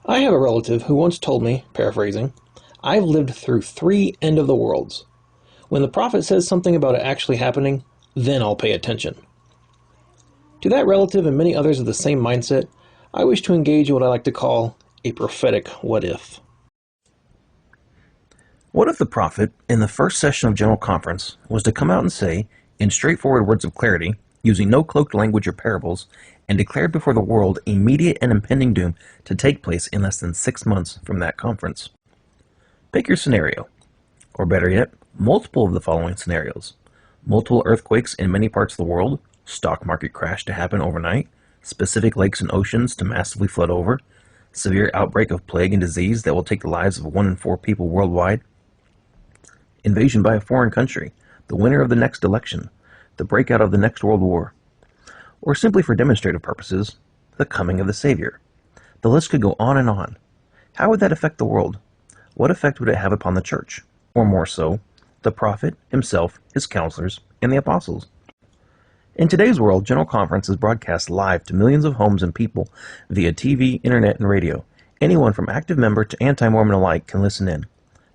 I have a relative who once told me, paraphrasing, "I've lived through 3 end of the worlds. When the prophet says something about it actually happening, then I'll pay attention." To that relative and many others of the same mindset, I wish to engage in what I like to call a prophetic what if. What if the prophet, in the first session of General Conference, was to come out and say, in straightforward words of clarity, using no cloaked language or parables, and declared before the world immediate and impending doom to take place in less than 6 months from that conference? Pick your scenario, or better yet, multiple of the following scenarios. Multiple earthquakes in many parts of the world, stock market crash to happen overnight, specific lakes and oceans to massively flood over, severe outbreak of plague and disease that will take the lives of 1 in 4 people worldwide, invasion by a foreign country, the winner of the next election, the breakout of the next world war, or simply for demonstrative purposes, the coming of the Savior. The list could go on and on. How would that affect the world? What effect would it have upon the church? Or more so, the prophet, himself, his counselors, and the apostles? In today's world, General Conference is broadcast live to millions of homes and people via TV, internet, and radio. Anyone from active member to anti-Mormon alike can listen in.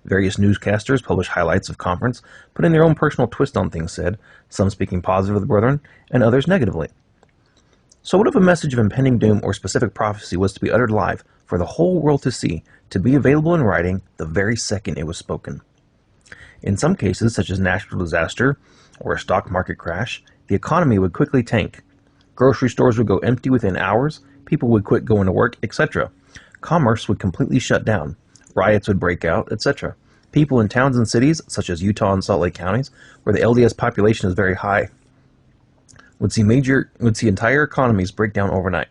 Various newscasters publish highlights of conference, putting their own personal twist on things said, some speaking positive of the brethren, and others negatively. So what if a message of impending doom or specific prophecy was to be uttered live for the whole world to see, to be available in writing the very second it was spoken? In some cases, such as natural disaster or a stock market crash, the economy would quickly tank. Grocery stores would go empty within hours, people would quit going to work, etc. Commerce would completely shut down. Riots would break out, etc. People in towns and cities, such as Utah and Salt Lake counties, where the LDS population is very high, would see entire economies break down overnight.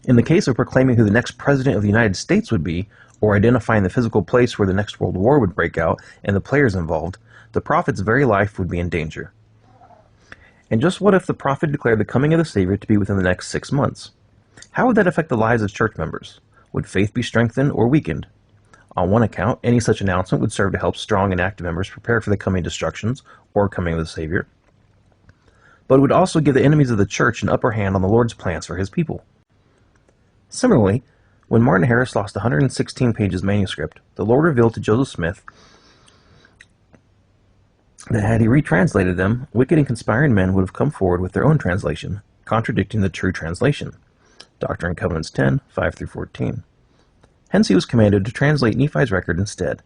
In the case of proclaiming who the next president of the United States would be, or identifying the physical place where the next world war would break out and the players involved, the prophet's very life would be in danger. And just what if the prophet declared the coming of the Savior to be within the next 6 months? How would that affect the lives of church members? Would faith be strengthened or weakened? On one account, any such announcement would serve to help strong and active members prepare for the coming destructions or coming of the Savior, but it would also give the enemies of the church an upper hand on the Lord's plans for his people. Similarly, when Martin Harris lost 116 pages manuscript, the Lord revealed to Joseph Smith that had he retranslated them, wicked and conspiring men would have come forward with their own translation, contradicting the true translation. Doctrine and Covenants 10, 5-14. Hence he was commanded to translate Nephi's record instead.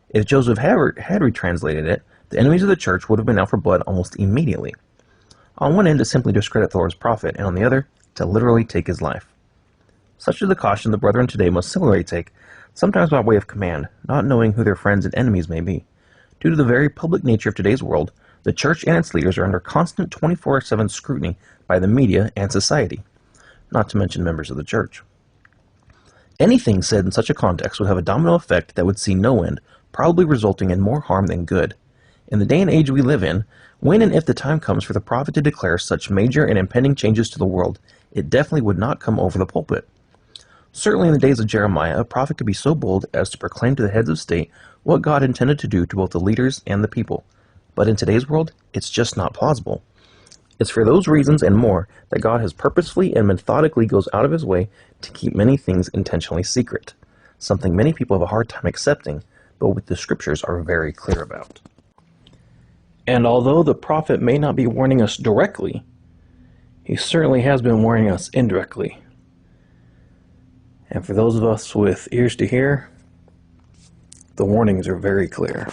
If Joseph had retranslated it, the enemies of the church would have been out for blood almost immediately. On one end, to simply discredit the Lord's prophet, and on the other, to literally take his life. Such is the caution the brethren today must similarly take, sometimes by way of command, not knowing who their friends and enemies may be. Due to the very public nature of today's world, the church and its leaders are under constant 24/7 scrutiny by the media and society, not to mention members of the church. Anything said in such a context would have a domino effect that would see no end, probably resulting in more harm than good. In the day and age we live in, when and if the time comes for the prophet to declare such major and impending changes to the world, it definitely would not come over the pulpit. Certainly in the days of Jeremiah, a prophet could be so bold as to proclaim to the heads of state what God intended to do to both the leaders and the people. But in today's world, it's just not plausible. It's for those reasons and more that God has purposefully and methodically goes out of his way to keep many things intentionally secret, something many people have a hard time accepting, but what the scriptures are very clear about. And although the prophet may not be warning us directly, he certainly has been warning us indirectly. And for those of us with ears to hear, the warnings are very clear.